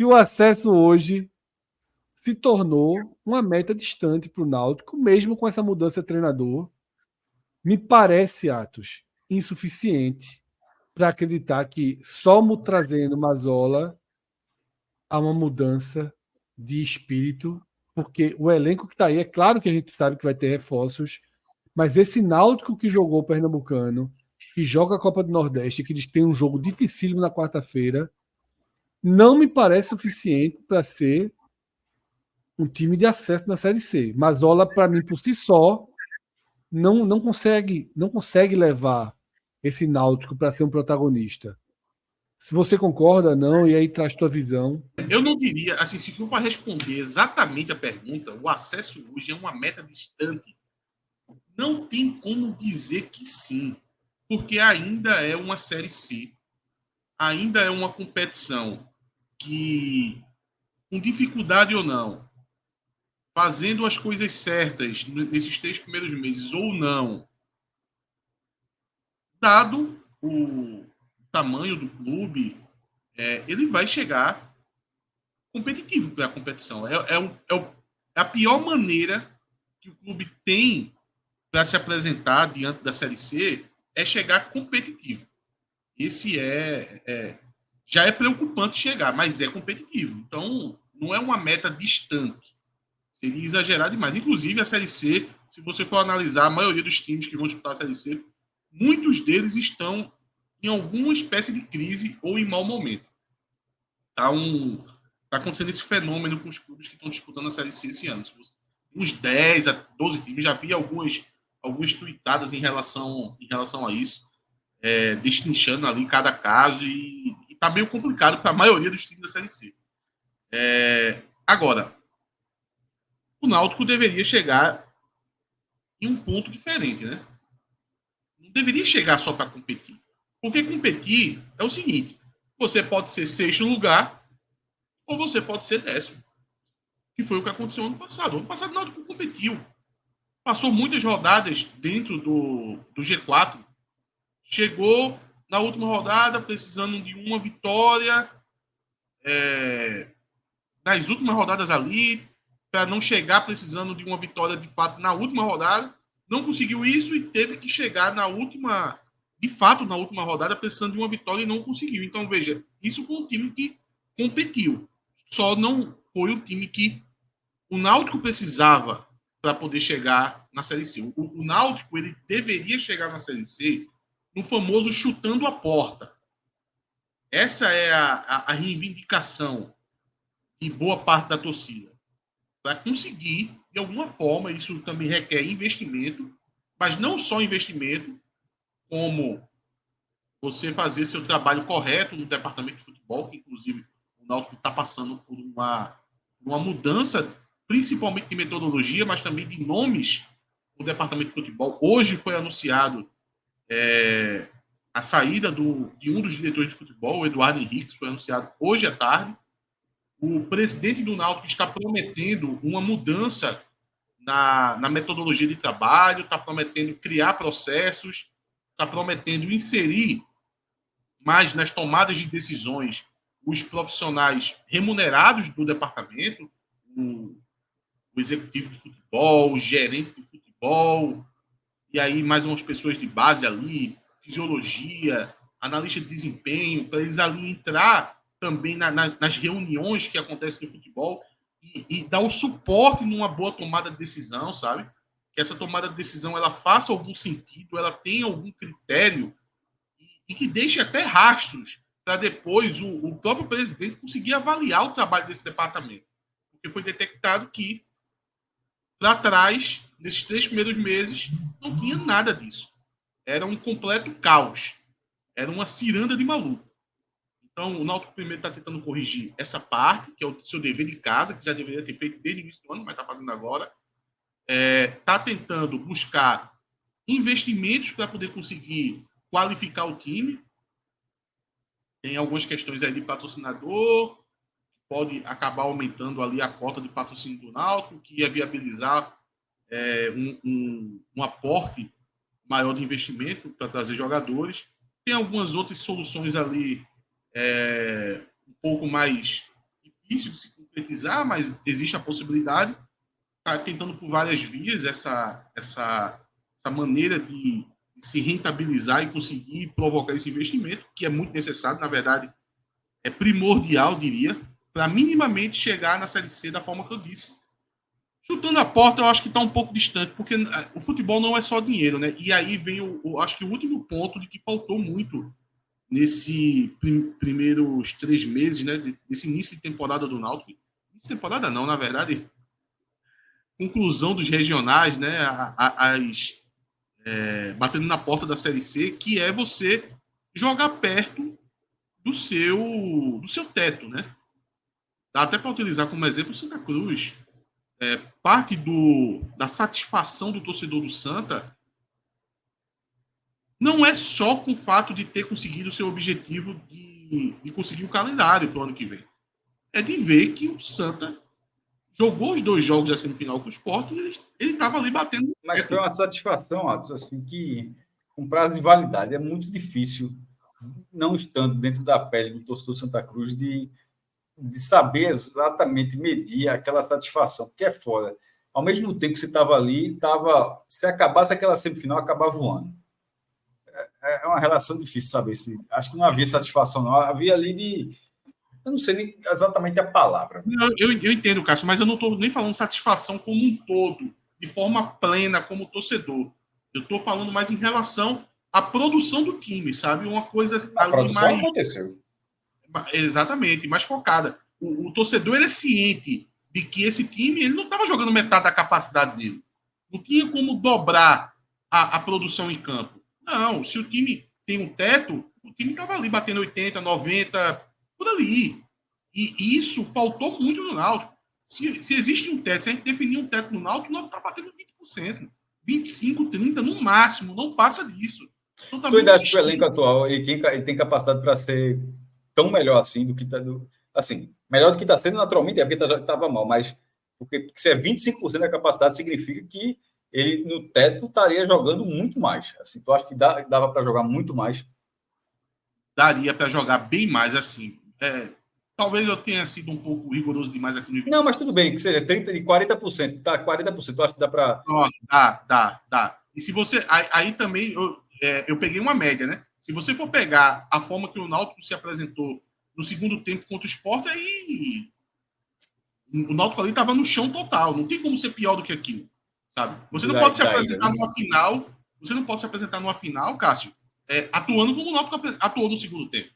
que o acesso hoje se tornou uma meta distante para o Náutico, mesmo com essa mudança de treinador. Me parece, Atos, insuficiente para acreditar que só trazendo Mazola há uma mudança de espírito, porque o elenco que está aí, é claro que a gente sabe que vai ter reforços, mas esse Náutico que jogou o Pernambucano, que joga a Copa do Nordeste, que eles têm um jogo dificílimo na quarta-feira, não me parece suficiente para ser um time de acesso na Série C. Mazola, para mim, por si só, não consegue levar esse Náutico para ser um protagonista. Se você concorda, não, e aí traz tua visão. Eu não diria, assim, se for para responder exatamente a pergunta, o acesso hoje é uma meta distante. Não tem como dizer que sim, porque ainda é uma Série C, ainda é uma competição que, com dificuldade ou não, fazendo as coisas certas nesses 3 primeiros meses ou não, dado o tamanho do clube, ele vai chegar competitivo para a competição. É a pior maneira que o clube tem para se apresentar diante da Série C é chegar competitivo. Esse já é preocupante chegar, mas é competitivo. Então, não é uma meta distante. Seria exagerar demais. Inclusive, a Série C, se você for analisar, a maioria dos times que vão disputar a Série C, muitos deles estão em alguma espécie de crise ou em mau momento. Tá acontecendo esse fenômeno com os clubes que estão disputando a Série C esse ano. Uns 10 a 12 times, já vi algumas tuitadas em relação a isso, destrinchando ali cada caso, e tá meio complicado para a maioria dos times da Série C. Agora, o Náutico deveria chegar em um ponto diferente, né? Não deveria chegar só para competir. Porque competir é o seguinte: você pode ser sexto lugar ou você pode ser décimo. Que foi o que aconteceu ano passado. Ano passado o Náutico competiu. Passou muitas rodadas dentro do G4. Chegou na última rodada precisando de uma vitória, nas últimas rodadas ali, para não chegar precisando de uma vitória de fato na última rodada. Não conseguiu isso e teve que chegar de fato, na última rodada, precisando de uma vitória e não conseguiu. Então, veja, isso foi um time que competiu. Só não foi o time que o Náutico precisava para poder chegar na Série C. O Náutico ele deveria chegar na Série C no famoso chutando a porta. Essa é a reivindicação de boa parte da torcida. Para conseguir, de alguma forma, isso também requer investimento, mas não só investimento, como você fazer seu trabalho correto no departamento de futebol, que inclusive o Náutico está passando por uma mudança, principalmente de metodologia, mas também de nomes no departamento de futebol. Hoje foi anunciado a saída de um dos diretores de futebol, o Eduardo Henriques, foi anunciado hoje à tarde. O presidente do Náutico está prometendo uma mudança na metodologia de trabalho, está prometendo criar processos, está prometendo inserir mais nas tomadas de decisões os profissionais remunerados do departamento, o executivo de futebol, o gerente de futebol, e aí mais umas pessoas de base ali, fisiologia, analista de desempenho, para eles ali entrar também nas reuniões que acontecem no futebol e dar o suporte numa boa tomada de decisão, sabe? Que essa tomada de decisão ela faça algum sentido, ela tenha algum critério e que deixe até rastros para depois o próprio presidente conseguir avaliar o trabalho desse departamento. Porque foi detectado que, lá atrás, nesses 3 primeiros meses, não tinha nada disso. Era um completo caos. Era uma ciranda de maluco. Então, o Náutico primeiro está tentando corrigir essa parte, que é o seu dever de casa, que já deveria ter feito desde o início do ano, mas está fazendo agora. Está tentando buscar investimentos para poder conseguir qualificar o time. Tem algumas questões aí de patrocinador, pode acabar aumentando ali a cota de patrocínio do Náutico, que ia viabilizar um aporte maior de investimento para trazer jogadores. Tem algumas outras soluções ali um pouco mais difícil de se concretizar, mas existe a possibilidade. Está tentando por várias vias essa maneira de se rentabilizar e conseguir provocar esse investimento, que é muito necessário, na verdade, é primordial, diria, para minimamente chegar na Série C da forma que eu disse. Chutando a porta, eu acho que está um pouco distante, porque o futebol não é só dinheiro, né? E aí vem, acho que o último ponto de que faltou muito nesse primeiros 3 meses, né? Desse início de temporada do Náutico. Início de temporada não, na verdade, conclusão dos regionais, né? Batendo na porta da Série C, que é você jogar perto do seu teto, né? Dá até para utilizar como exemplo o Santa Cruz. Parte da satisfação do torcedor do Santa não é só com o fato de ter conseguido o seu objetivo de conseguir o calendário para o ano que vem. É de ver que o Santa jogou os 2 jogos da semifinal com o Sport e ele estava ali batendo. Mas foi uma satisfação, Atos, assim, que com prazo de validade é muito difícil, não estando dentro da pele do torcedor do Santa Cruz, de saber exatamente medir aquela satisfação, porque é fora. Ao mesmo tempo que você estava ali, se acabasse aquela semifinal, acabava voando. É uma relação difícil saber. Acho que não havia satisfação, não. Havia ali de... Eu não sei nem exatamente a palavra. Eu entendo, Cássio, mas eu não estou nem falando satisfação como um todo, de forma plena, como torcedor. Eu estou falando mais em relação à produção do time, sabe? Uma coisa A ali produção mais... aconteceu. Exatamente, mais focada. O torcedor ele é ciente de que esse time ele não estava jogando metade da capacidade dele. Não tinha como dobrar a produção em campo. Não, se o time tem um teto, o time estava ali batendo 80, 90, por ali. E isso faltou muito no Náutico. Se existe um teto, se a gente definir um teto no Náutico, o Náutico está batendo 20%. 25, 30 no máximo, não passa disso. Então, tá tu acha que o elenco atual ele tem capacidade para ser tão melhor assim do que está... Assim, melhor do que está sendo naturalmente, é porque estava mal, mas porque se é 25% da capacidade, significa que ele no teto estaria jogando muito mais. Assim, tu acha que dava para jogar muito mais? Daria para jogar bem mais, assim. Talvez eu tenha sido um pouco rigoroso demais aqui no 25%. Não, mas tudo bem, que seja 30% e 40%. Tá, 40%, tu acha que dá para... Nossa, dá. E se você... Aí também eu peguei uma média, né? Se você for pegar a forma que o Náutico se apresentou no segundo tempo contra o Sport, aí o Náutico ali estava no chão total. Não tem como ser pior do que aquilo, sabe? Você não pode se apresentar numa final... Você não pode se apresentar numa final, Cássio, atuando como o Náutico atuou no segundo tempo,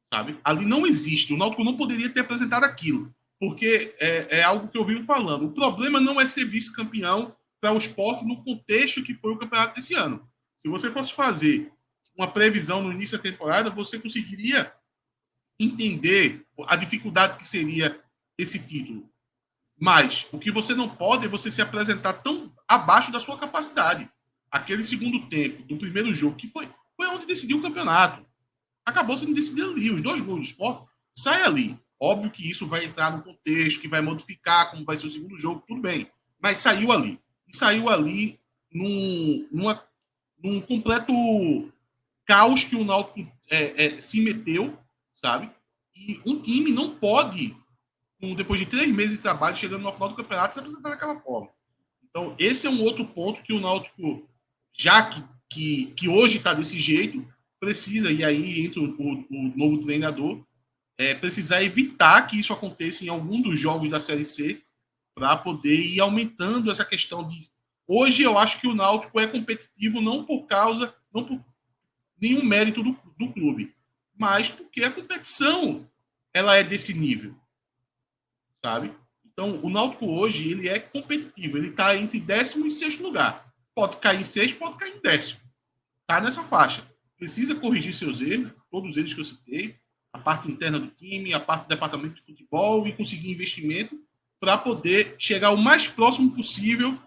sabe? Ali não existe. O Náutico não poderia ter apresentado aquilo, porque é algo que eu venho falando. O problema não é ser vice-campeão para o Sport no contexto que foi o campeonato desse ano. Se você fosse fazer uma previsão no início da temporada, você conseguiria entender a dificuldade que seria esse título. Mas o que você não pode é você se apresentar tão abaixo da sua capacidade. Aquele segundo tempo do primeiro jogo, que foi onde decidiu o campeonato. Acabou sendo decidido ali. Os 2 gols do Sport saem ali. Óbvio que isso vai entrar no contexto, que vai modificar como vai ser o segundo jogo, tudo bem. Mas saiu ali. E saiu ali num completo caos que o Náutico se meteu, sabe? E um time não pode, depois de 3 meses de trabalho, chegando no final do campeonato, se apresentar daquela forma. Então, esse é um outro ponto que o Náutico, já que hoje está desse jeito, precisa, e aí entra o novo treinador, precisar evitar que isso aconteça em algum dos jogos da Série C, para poder ir aumentando essa questão de... Hoje eu acho que o Náutico é competitivo não por nenhum mérito do clube, mas porque a competição ela é desse nível, sabe? Então, o Náutico hoje ele é competitivo, ele está entre 10º e 6º lugar. Pode cair em 6º, pode cair em 10º. Está nessa faixa. Precisa corrigir seus erros, todos eles que eu citei, a parte interna do time, a parte do departamento de futebol e conseguir investimento para poder chegar o mais próximo possível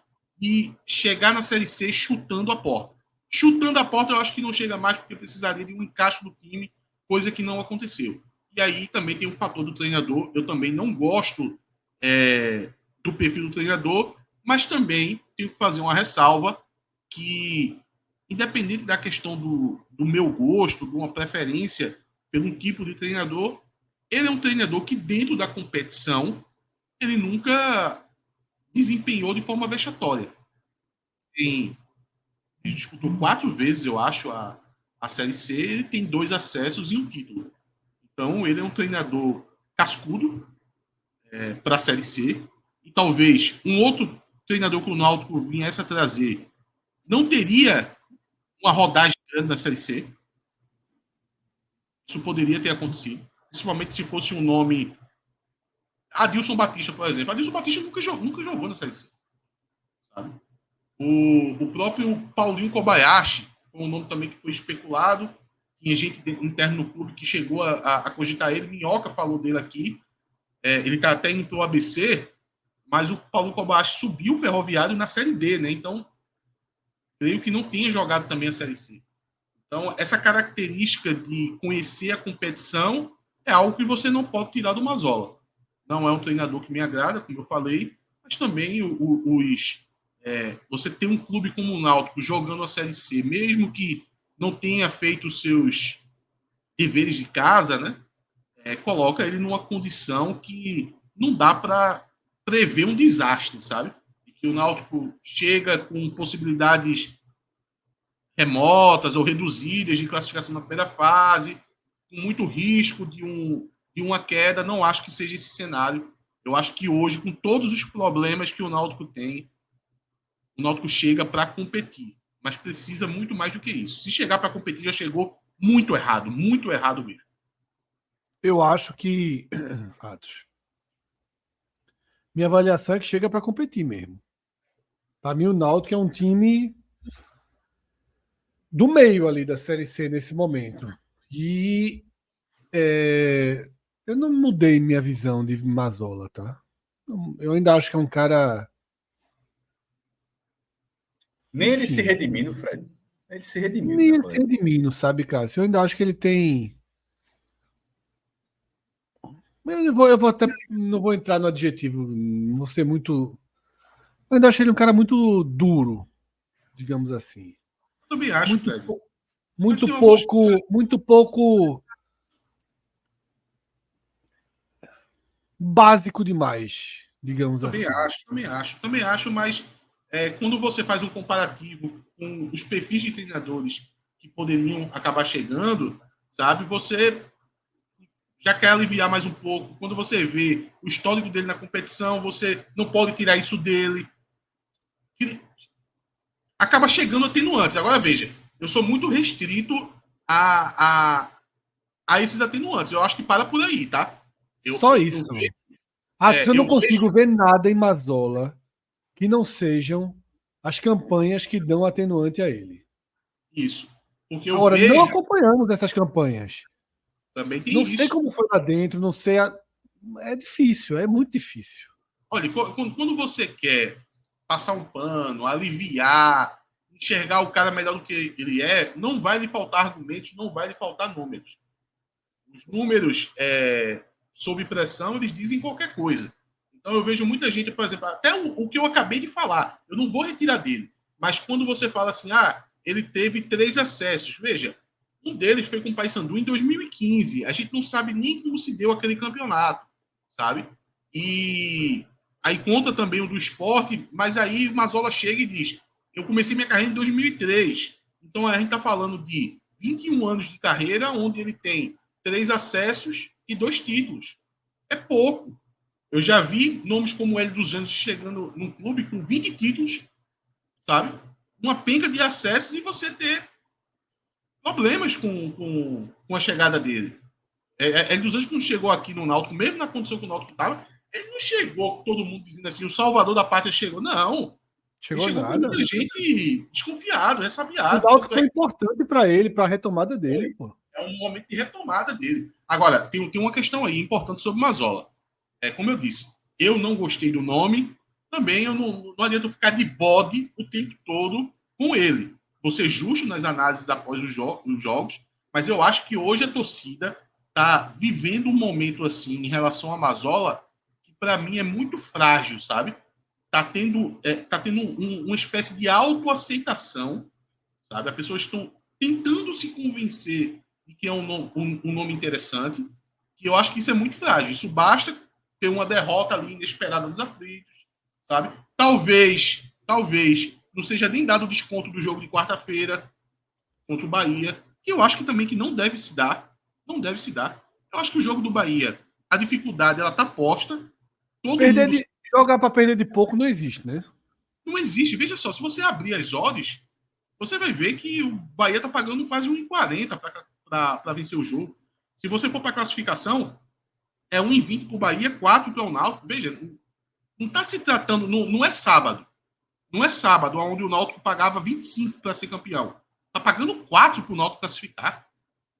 e chegar na Série C chutando a porta. Chutando a porta eu acho que não chega mais porque precisaria de um encaixe do time, coisa que não aconteceu. E aí também tem o fator do treinador. Eu também não gosto do perfil do treinador, mas também tenho que fazer uma ressalva que, independente da questão do meu gosto, de uma preferência pelo tipo de treinador, ele é um treinador que, dentro da competição, ele nunca desempenhou de forma vexatória. Ele disputou 4 vezes, eu acho, a Série C, ele tem 2 acessos e um título. Então, ele é um treinador cascudo para a Série C. E talvez um outro treinador que o Náutico viesse a trazer não teria uma rodagem grande na Série C. Isso poderia ter acontecido. Principalmente se fosse um nome... Adilson Batista, por exemplo. Adilson Batista nunca jogou na Série C. Sabe? O próprio Paulinho Kobayashi foi um nome também que foi especulado. Tinha gente interno no clube que chegou a cogitar ele. Minhoca falou dele aqui. Ele está até indo para o ABC, mas o Paulo Kobayashi subiu o Ferroviário na Série D, né? Então, creio que não tenha jogado também a Série C. Então, essa característica de conhecer a competição é algo que você não pode tirar do Mazzola. Não é um treinador que me agrada, como eu falei, mas também você ter um clube como o Náutico jogando a Série C, mesmo que não tenha feito os seus deveres de casa, né? Coloca ele numa condição que não dá para prever um desastre, sabe? E que o Náutico chega com possibilidades remotas ou reduzidas de classificação na primeira fase, com muito risco de uma queda. Não acho que seja esse cenário. Eu acho que hoje, com todos os problemas que o Náutico tem, o Náutico chega para competir. Mas precisa muito mais do que isso. Se chegar para competir, já chegou muito errado mesmo. Eu acho que, Atos, minha avaliação é que chega para competir mesmo. Para mim, o Náutico é um time do meio ali da Série C nesse momento. E eu não mudei minha visão de Mazzola, tá? Eu ainda acho que é um cara. Nem ele se Enfim, redimindo, Fred. Ele se redimiu. nem Né, ele se redimindo, sabe, Cássio? Eu ainda acho que ele tem. Eu vou até. Não vou entrar no adjetivo, não vou ser muito. Eu ainda acho ele um cara muito duro, digamos assim. Também acho, Muito, Fred. muito pouco básico demais, digamos Também assim. também acho, mas quando você faz um comparativo com os perfis de treinadores que poderiam acabar chegando, sabe, você já quer aliviar mais um pouco. Quando você vê o histórico dele na competição, você não pode tirar isso dele. Ele acaba chegando atenuantes. Agora, veja, eu sou muito restrito a esses atenuantes. Eu acho que para por aí, tá? Só isso. Eu não consigo vejo ver nada em Mazola que não sejam as campanhas que dão atenuante a ele. isso. Porque eu Agora, vejo. não acompanhamos essas campanhas. Também tem Não isso. sei como foi lá dentro, não sei. É difícil, é muito difícil. Olha, quando você quer passar um pano, aliviar, enxergar o cara melhor do que ele é, não vai lhe faltar argumentos, não vai lhe faltar números. Os números, sob pressão, eles dizem qualquer coisa. Então eu vejo muita gente, por exemplo, até o que eu acabei de falar, eu não vou retirar dele, mas quando você fala assim, ele teve 3 acessos, veja, um deles foi com o Paysandu em 2015, a gente não sabe nem como se deu aquele campeonato, sabe? E aí conta também o do esporte, mas aí o Mazzola chega e diz, eu comecei minha carreira em 2003, então a gente está falando de 21 anos de carreira, onde ele tem 3 acessos e 2 títulos. É pouco. Eu já vi nomes como o Hélio dos Anjos chegando num clube com 20 títulos, sabe? Uma penca de acessos e você ter problemas com a chegada dele. Hélio dos Anjos não chegou aqui no Náutico, mesmo na condição que o Náutico estava, ele não chegou todo mundo dizendo assim, o salvador da pátria chegou. Não. Chegou ele chegou nada. com muita gente desconfiado, ressabiado. O Náutico foi importante para ele, para a retomada dele, pô. É um momento de retomada dele. Agora, tem uma questão aí importante sobre o Mazzola. Como eu disse, eu não gostei do nome, também eu não adianta eu ficar de bode o tempo todo com ele. Vou ser justo nas análises após os jogos, mas eu acho que hoje a torcida está vivendo um momento assim em relação a Mazzola que para mim é muito frágil, sabe? Tá tendo uma espécie de autoaceitação, sabe? As pessoas estão tentando se convencer de que é um nome interessante, que eu acho que isso é muito frágil. Isso basta ter uma derrota ali inesperada nos aflitos, sabe? Talvez não seja nem dado o desconto do jogo de quarta-feira contra o Bahia, que eu acho que também que não deve se dar. Não deve se dar. Eu acho que o jogo do Bahia, a dificuldade, ela tá posta. Todo mundo... Jogar para perder de pouco não existe, né? Não existe. Veja só, se você abrir as odds, você vai ver que o Bahia está pagando quase 1,40 para vencer o jogo. Se você for para a classificação, é 1,20 para o Bahia, 4 para o Náutico. Veja, não está se tratando... Não é sábado. Não é sábado, onde o Náutico pagava 25 para ser campeão. Está pagando 4 para o Náutico classificar.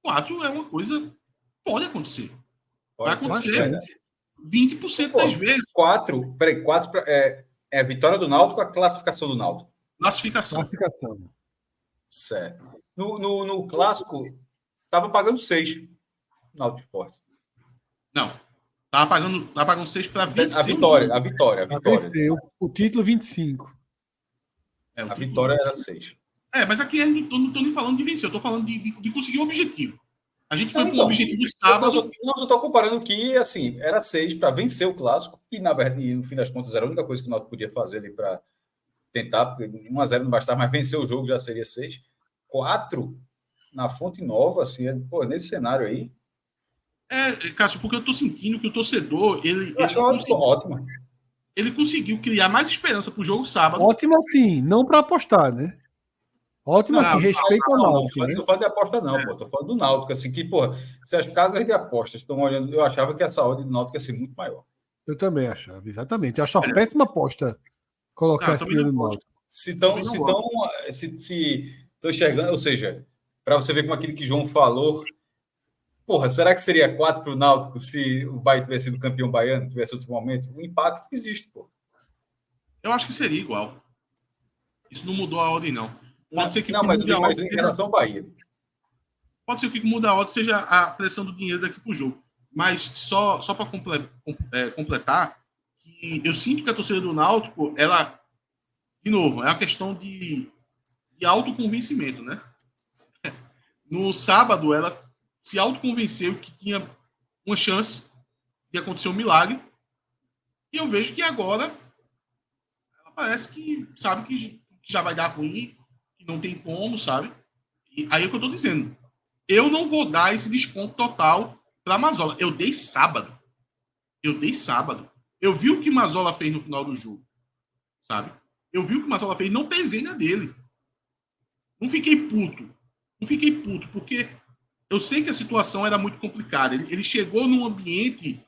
4 é uma coisa... Pode acontecer. Vai acontecer 20% das vezes. 4 é a vitória do Náutico com a classificação do Náutico. Classificação. Certo. No clássico, estava pagando 6 Náutico Esporte. Não. Estava pagando 6 para vencer. A vitória. Venceu. O título 25. A vitória era 6. Mas aqui eu não estou nem falando de vencer, eu estou falando de conseguir o objetivo. A gente foi com o objetivo sábado. Não, eu estou comparando que, assim, era 6 para vencer o clássico, e, na verdade, no fim das contas, era a única coisa que o Náutico podia fazer ali para tentar, porque 1-0 não bastava, mas vencer o jogo já seria 6. 4 na Fonte Nova, assim, nesse cenário aí. Cássio, porque eu estou sentindo que o torcedor, ótimo. Ele conseguiu criar mais esperança para o jogo sábado. Ótimo assim, não para apostar, né? Ótimo assim, respeito ao Náutico. Não estou falando de aposta, não, pô. Estou falando do Náutico, assim, que, porra, se as casas de apostas estão olhando, eu achava que essa odd do Náutico ia ser muito maior. Eu também achava, exatamente. Eu acho uma péssima aposta colocar esse dinheiro no Náutico. Se estão enxergando, ou seja, para você ver como aquilo que João falou, porra, será que seria 4 para o Náutico se o Bahia tivesse sido campeão baiano, tivesse outro momento? O impacto existe, pô. Eu acho que seria igual. Isso não mudou a ordem, não. Pode ser que mas em relação ao Bahia. Pode ser que muda a ordem seja a pressão do dinheiro daqui para o jogo. Mas só para completar, que eu sinto que a torcida do Náutico, ela, de novo, é uma questão de autoconvencimento, né? No sábado, ela se autoconvenceu que tinha uma chance de acontecer um milagre. E eu vejo que agora ela parece que sabe que já vai dar ruim, que não tem como, sabe? E aí é o que eu estou dizendo. Eu não vou dar esse desconto total para Mazola. Eu dei sábado. Eu vi o que Mazola fez no final do jogo, sabe? Eu vi o que Mazola fez, não pesei na dele. Não fiquei puto, porque eu sei que a situação era muito complicada. Ele chegou num ambiente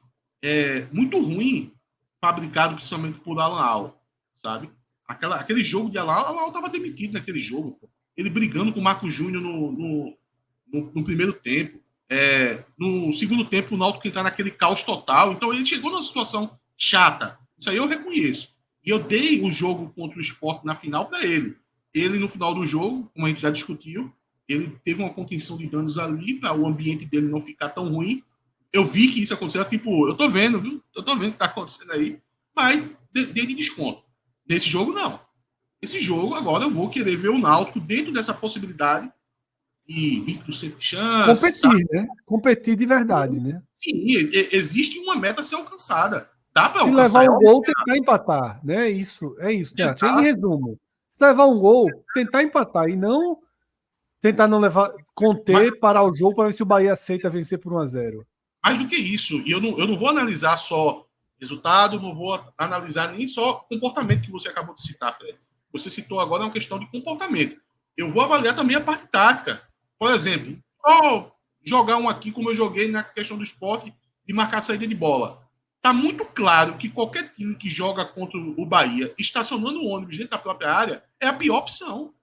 muito ruim, fabricado principalmente por Alan Al, sabe? Aquele jogo de Alan estava demitido naquele jogo. Pô. Ele brigando com o Marco Júnior no primeiro tempo. No segundo tempo, o Náutico entrar naquele caos total. Então, ele chegou numa situação chata. Isso aí eu reconheço. E eu dei o jogo contra o Sport na final para ele. Ele, no final do jogo, como a gente já discutiu, ele teve uma contenção de danos ali para o ambiente dele não ficar tão ruim. Eu vi que isso aconteceu. Tipo, eu tô vendo, viu? Eu tô vendo o que tá acontecendo aí. Mas dei de desconto. Nesse jogo, não. Esse jogo, agora eu vou querer ver o Náutico dentro dessa possibilidade e 20% de chance. Competir, sabe? Né? Competir de verdade, né? Sim, existe uma meta a ser alcançada. Dá para alcançar. Se levar um gol, tentar empatar, né? Isso, né? Em resumo, se levar um gol, tentar empatar e não tentar não levar, conter, parar o jogo para ver se o Bahia aceita vencer por 1-0. Mais do que isso, e eu não vou analisar só resultado, não vou analisar nem só comportamento que você acabou de citar, Fred. Você citou agora, é uma questão de comportamento. Eu vou avaliar também a parte tática. Por exemplo, só jogar um aqui, como eu joguei na questão do esporte, de marcar a saída de bola. Está muito claro que qualquer time que joga contra o Bahia, estacionando o ônibus dentro da própria área, é a pior opção.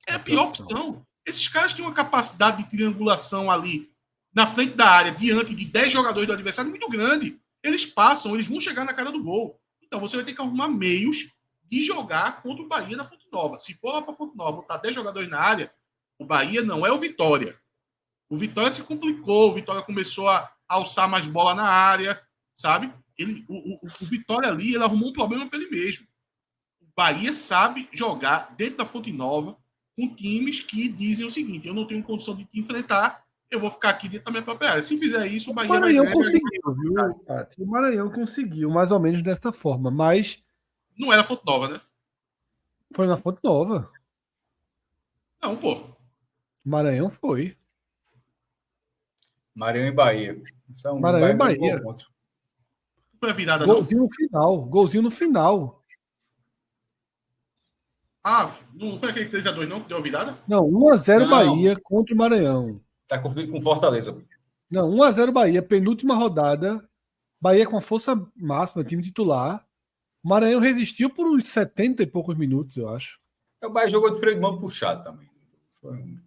É a pior opção. Esses caras têm uma capacidade de triangulação ali na frente da área, diante de 10 jogadores do adversário, muito grande. Eles passam, eles vão chegar na cara do gol. Então você vai ter que arrumar meios de jogar contra o Bahia na Fonte Nova. Se for lá para a Fonte Nova, botar 10 jogadores na área, o Bahia não é o Vitória. O Vitória se complicou, o Vitória começou a alçar mais bola na área, sabe? O Vitória ali, ele arrumou um problema para ele mesmo. O Bahia sabe jogar dentro da Fonte Nova com times que dizem o seguinte: eu não tenho condição de te enfrentar, eu vou ficar aqui dentro da minha própria área. Se fizer isso, o O Bahia vai Maranhão ganhar. conseguiu, viu, Cássio? O Maranhão conseguiu, mais ou menos dessa forma, mas Não era Fonte Nova, né? foi na Fonte Nova. Não, pô. O Maranhão foi. Maranhão e Bahia. São um Maranhão e Bahia ganhou Bahia. ponto. Não foi a virada, não? Golzinho no final. Golzinho no final. Ah, não foi aquele 3x2, não, que deu a virada? Não, 1-0 Não. Bahia contra o Maranhão. Tá confundido com Fortaleza. Não, 1-0 Bahia, penúltima rodada. Bahia com a força máxima, time titular. O Maranhão resistiu por uns 70 e poucos minutos, eu acho. O Bahia jogou de freio de mão puxado também. Foi um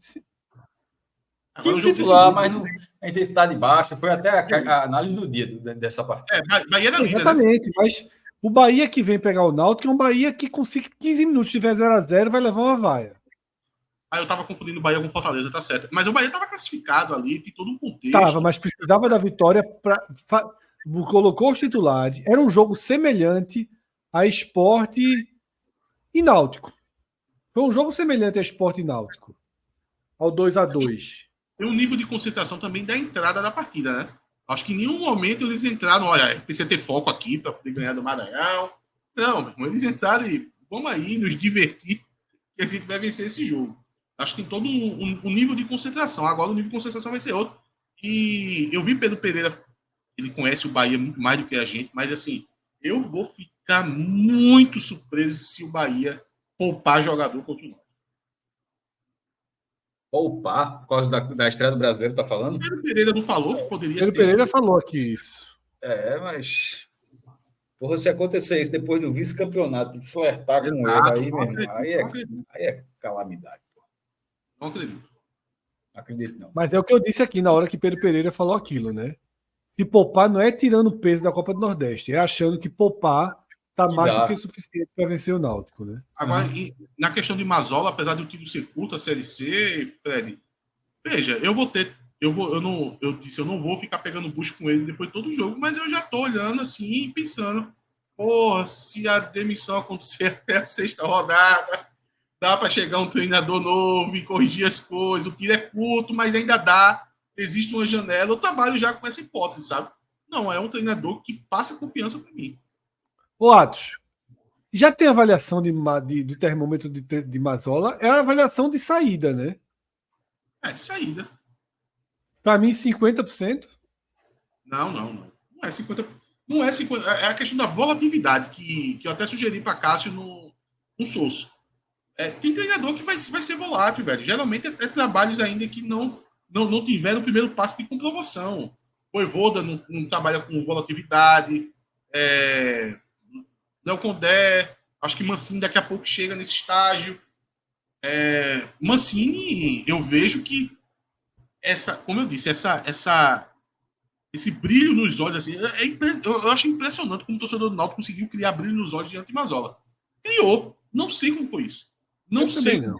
Agora time o jogo titular, decisivo. mas a intensidade baixa. Foi até a análise do dia dessa partida. Bahia era líder, né? Exatamente, mas o Bahia que vem pegar o Náutico é um Bahia que com 15 minutos tiver 0-0 vai levar uma vaia. Aí eu tava confundindo o Bahia com Fortaleza, tá certo. Mas o Bahia tava classificado ali, tem todo um contexto. Tava, mas precisava da vitória colocou os titulares. Era um jogo semelhante a Sport e Náutico. Foi um jogo semelhante a Sport e Náutico. Ao 2-2. Tem um nível de concentração também da entrada da partida, né? Acho que em nenhum momento eles entraram, olha, precisa ter foco aqui para poder ganhar do Maranhão. Não, meu irmão, eles entraram e vamos aí nos divertir que a gente vai vencer esse jogo. Acho que tem todo um nível de concentração. Agora o nível de concentração vai ser outro. E eu vi Pedro Pereira, ele conhece o Bahia muito mais do que a gente, mas assim, eu vou ficar muito surpreso se o Bahia poupar jogador contra o Náutico. Poupar, por causa da estreia do brasileiro, tá falando? Pedro Pereira não falou que poderia Pedro ser. Pereira falou aqui isso. Mas. Porra, se acontecer isso depois do vice-campeonato, de flertar com ele, aí, meu irmão, aí é calamidade. Não acredito. Não acredito, não. Mas é o que eu disse aqui na hora que Pedro Pereira falou aquilo, né? Se poupar não é tirando o peso da Copa do Nordeste, é achando que poupar tá mais do que suficiente para vencer o Náutico, né? Agora, na questão de Mazola, apesar do título ser curto, a Série C, Fred, veja, eu disse, eu não vou ficar pegando bucho com ele depois de todo o jogo, mas eu já tô olhando assim e pensando, porra, se a demissão acontecer até a sexta rodada, dá para chegar um treinador novo e corrigir as coisas, o tiro é curto, mas ainda dá, existe uma janela, eu trabalho já com essa hipótese, sabe? Não, é um treinador que passa confiança para mim. Ô, Atos, já tem avaliação do termômetro de Mazola, é a avaliação de saída, né? É de saída. Para mim, 50%. Não. Não é 50%. Não é 50%. É a questão da volatilidade que eu até sugeri para Cássio no Souza. Tem treinador que vai ser volátil, velho. Geralmente é trabalhos ainda que não tiveram o primeiro passo de comprovação. Voivoda não trabalha com volatilidade. Léo Condé, acho que Mancini daqui a pouco chega nesse estágio. Mancini, eu vejo que como eu disse, esse brilho nos olhos, assim, eu acho impressionante como o torcedor do Náutico conseguiu criar brilho nos olhos diante de Mazola. Criou. Não sei como foi isso. Não sei. Não.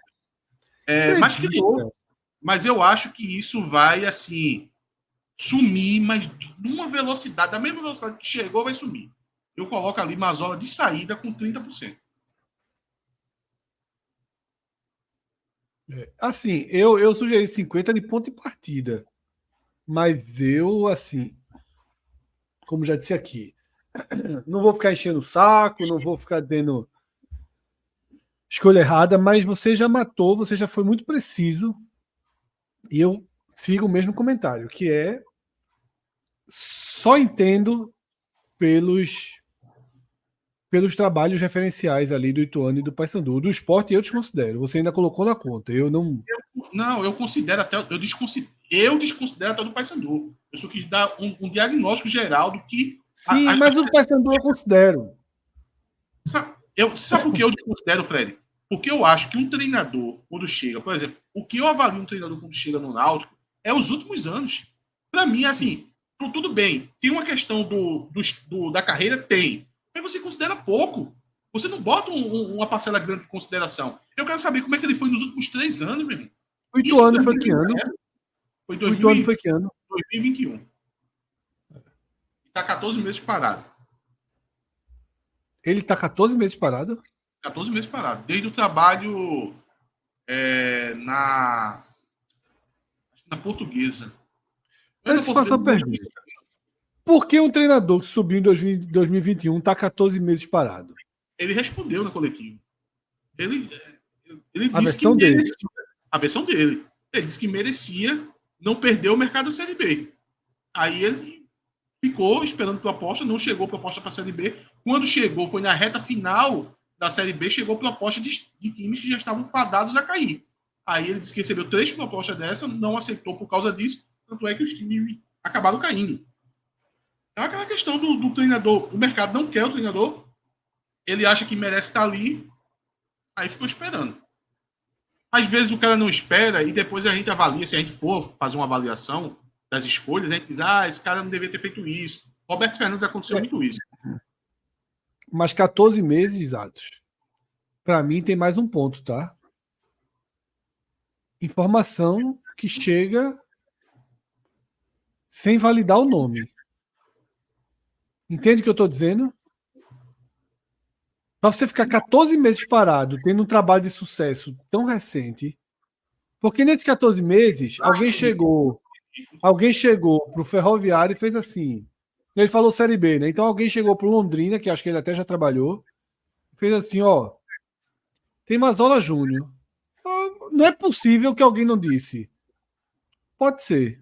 Mas criou. Mas eu acho que isso vai, assim, sumir, mas numa velocidade, da mesma velocidade que chegou, vai sumir. Eu coloco ali Mazola de saída com 30%. Assim, eu sugeri 50% de ponto de partida. Mas eu, assim, como já disse aqui, não vou ficar enchendo o saco, não vou ficar dando escolha errada, mas você já matou, você já foi muito preciso. E eu sigo o mesmo comentário, que é só entendo pelos trabalhos referenciais ali do Ituano e do Paysandu. Do Sport eu desconsidero. Você ainda colocou na conta. Eu não. Não, eu considero até. Eu desconsidero até do Paysandu. Eu só quis dar um diagnóstico geral do que. Sim, mas o Paysandu eu considero. Sabe por que eu desconsidero, Fred? Porque eu acho que um treinador, quando chega, por exemplo, o que eu avalio um treinador quando chega no Náutico é os últimos anos. Para mim, assim, tudo bem. Tem uma questão da carreira? Tem. Mas você considera pouco. Você não bota uma parcela grande de consideração. Eu quero saber como é que ele foi nos últimos 3 anos, meu irmão. O Ituano foi que ano? Foi O Ituano foi que ano? 2021. Está 14 meses parado. Ele está 14 meses parado? 14 meses parado. Desde o trabalho na Portuguesa. Eu te faço uma pergunta. Por que um treinador que subiu em 2021 está 14 meses parado? Ele respondeu na coletiva. Ele A disse que versão dele. merecia. A versão dele. Ele disse que merecia não perder o mercado da Série B. Aí ele ficou esperando proposta, não chegou proposta para a Série B. Quando chegou, foi na reta final da Série B, chegou proposta de times que já estavam fadados a cair. Aí ele disse que recebeu 3 propostas dessa, não aceitou por causa disso, tanto é que os times acabaram caindo. É aquela questão do treinador. O mercado não quer o treinador, ele acha que merece estar ali, aí ficou esperando. Às vezes o cara não espera e depois a gente avalia, se a gente for fazer uma avaliação das escolhas, a gente diz, esse cara não deveria ter feito isso. Roberto Fernandes aconteceu muito isso. Mas 14 meses, Atos, para mim tem mais um ponto, tá? Informação que chega sem validar o nome. Entende o que eu estou dizendo? Para você ficar 14 meses parado, tendo um trabalho de sucesso tão recente, porque nesses 14 meses, alguém chegou para o Ferroviário e fez assim. Ele falou Série B, né? Então alguém chegou para o Londrina, que acho que ele até já trabalhou, fez assim, tem Mazola Júnior. Não é possível que alguém não disse. Pode ser.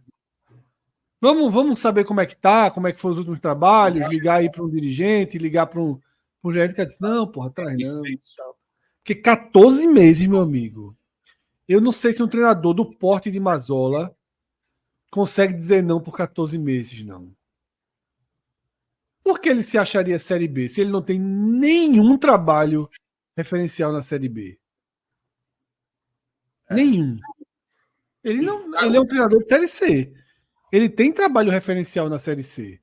Vamos saber como é que tá, como é que foram os últimos trabalhos, ligar aí para um dirigente, ligar para um gerente que disse, não, porra, traz não. Porque 14 meses, meu amigo. Eu não sei se um treinador do porte de Mazola consegue dizer não por 14 meses, não. Por que ele se acharia Série B se ele não tem nenhum trabalho referencial na Série B? Nenhum. Ele é um treinador de Série C. Ele tem trabalho referencial na Série C.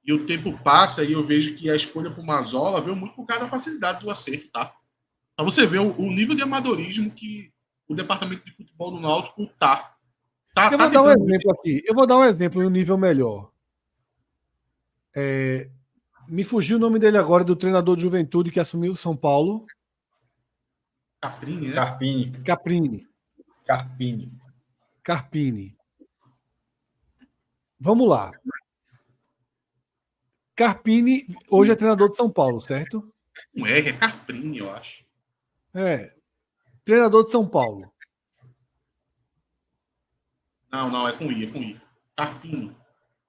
E o tempo passa e eu vejo que a escolha por Mazola veio muito por causa da facilidade do acerto, tá? Pra você ver o nível de amadorismo que o departamento de futebol do Náutico tá. Eu vou dar um exemplo aqui. Eu vou dar um exemplo em um nível melhor. Me fugiu o nome dele agora, do treinador de Juventude que assumiu o São Paulo. Caprini, né? Carpini. Vamos lá. Carpini hoje é treinador de São Paulo, certo? Não é Caprini, eu acho. Treinador de São Paulo. Não, é com I. Carpini.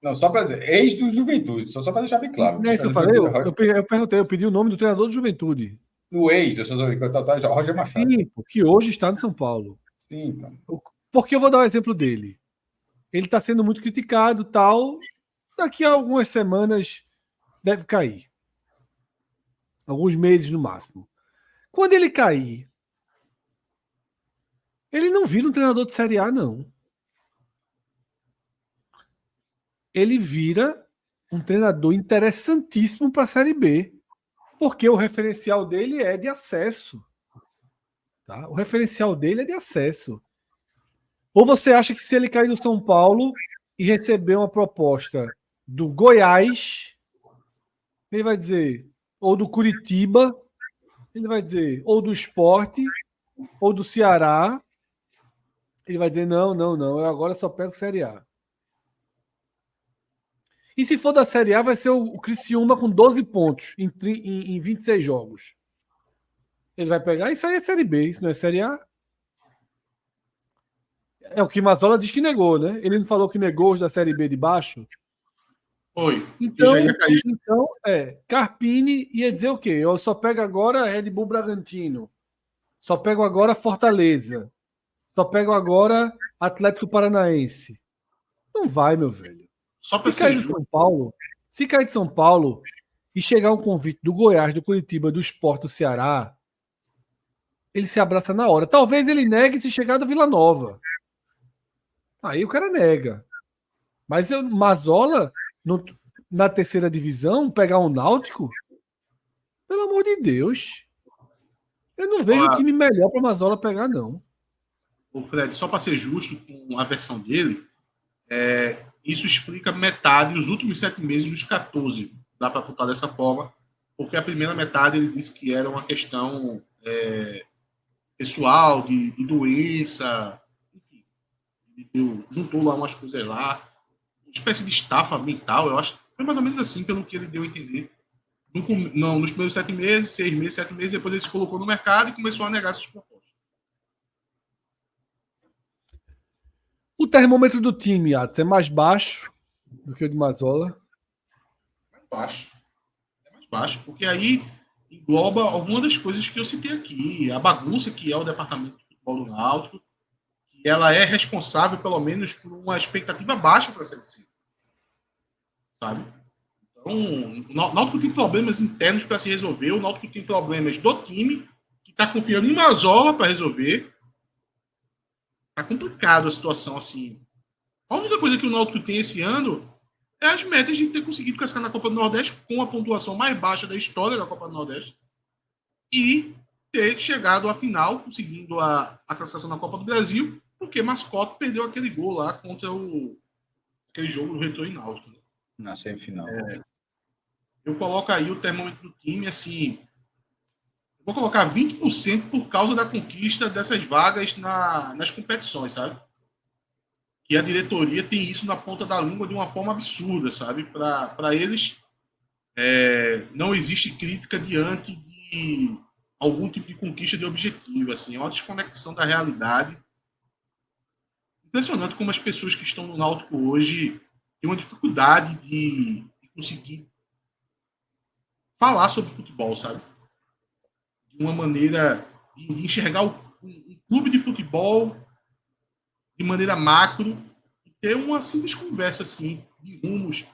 Não, só para dizer, ex do Juventude, só para deixar bem claro. Não é isso que eu falei? Eu perguntei, eu pedi o nome do treinador do Juventude. No ex, eu só Roger Machado. Sim, que hoje está no São Paulo. Sim, então. Porque eu vou dar um exemplo dele. Ele está sendo muito criticado, tal. Daqui a algumas semanas deve cair. Alguns meses no máximo. Quando ele cair, ele não vira um treinador de Série A, não. Ele vira um treinador interessantíssimo para a Série B. Porque o referencial dele é de acesso. Tá? O referencial dele é de acesso. Ou você acha que se ele cair do São Paulo e receber uma proposta do Goiás, ele vai dizer, ou do Curitiba, ele vai dizer, ou do Sport, ou do Ceará, ele vai dizer, não, eu agora só pego Série A. E se for da Série A, vai ser o Criciúma com 12 pontos em 26 jogos. Ele vai pegar, isso aí é Série B, isso não é Série A. É o que Mazola diz que negou, né? Ele não falou que negou os da Série B de baixo? Foi. Então, Carpini ia dizer o quê? Eu só pego agora Red Bull Bragantino. Só pego agora Fortaleza. Só pego agora Atlético Paranaense. Não vai, meu velho. Só para se cair de São Paulo e chegar um convite do Goiás, do Curitiba, do Sport, do Ceará, ele se abraça na hora. Talvez ele negue se chegar do Vila Nova. Aí o cara nega. Mas Mazola, na terceira divisão, pegar um Náutico, pelo amor de Deus. Eu não vejo time melhor para Mazola pegar, não. O Fred, só para ser justo com a versão dele, isso explica metade, os últimos 7 meses dos 14. Dá para apontar dessa forma, porque a primeira metade ele disse que era uma questão pessoal, de doença, enfim, juntou lá umas coisas lá, uma espécie de estafa mental, eu acho. Foi mais ou menos assim, pelo que ele deu a entender. Nos primeiros 7 meses, 6 meses, 7 meses, depois ele se colocou no mercado e começou a negar essas propostas. O termômetro do time, Atos, é mais baixo do que o de Mazola. Mais baixo. É mais baixo, porque aí engloba algumas das coisas que eu citei aqui. A bagunça que é o departamento de futebol do Náutico, que ela é responsável, pelo menos, por uma expectativa baixa para a Série C. Sabe? Então, o Náutico tem problemas internos para se resolver, o Náutico tem problemas do time, que está confiando em Mazola para resolver. Tá complicado a situação assim. A única coisa que o Náutico tem esse ano é as metas de ter conseguido cascar na Copa do Nordeste com a pontuação mais baixa da história da Copa do Nordeste e ter chegado à final, conseguindo a classificação na Copa do Brasil, porque Mascote perdeu aquele gol lá contra aquele jogo do Retrô e Náutico. Na semifinal. Eu coloco aí o termômetro do time, assim, vou colocar 20% por causa da conquista dessas vagas nas competições, sabe? Que a diretoria tem isso na ponta da língua de uma forma absurda, sabe? Para eles, não existe crítica diante de algum tipo de conquista de objetivo. Assim, é uma desconexão da realidade. Impressionante como as pessoas que estão no Náutico hoje têm uma dificuldade de conseguir falar sobre futebol, sabe? De uma maneira de enxergar um clube de futebol de maneira macro e ter uma simples conversa assim de rumos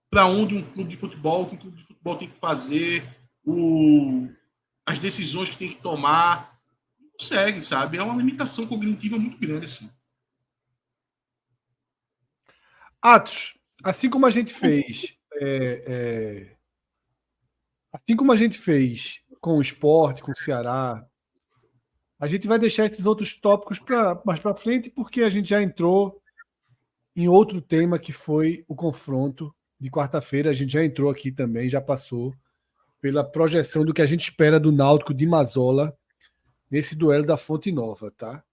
para onde um clube de futebol, o que um clube de futebol tem que fazer, as decisões que tem que tomar. Não consegue, sabe? É uma limitação cognitiva muito grande assim. Atos, assim como a gente fez, assim como a gente fez com o Sport, com o Ceará, a gente vai deixar esses outros tópicos mais para frente, porque a gente já entrou em outro tema que foi o confronto de quarta-feira. A gente já entrou aqui também, já passou pela projeção do que a gente espera do Náutico de Mazola nesse duelo da Fonte Nova, tá?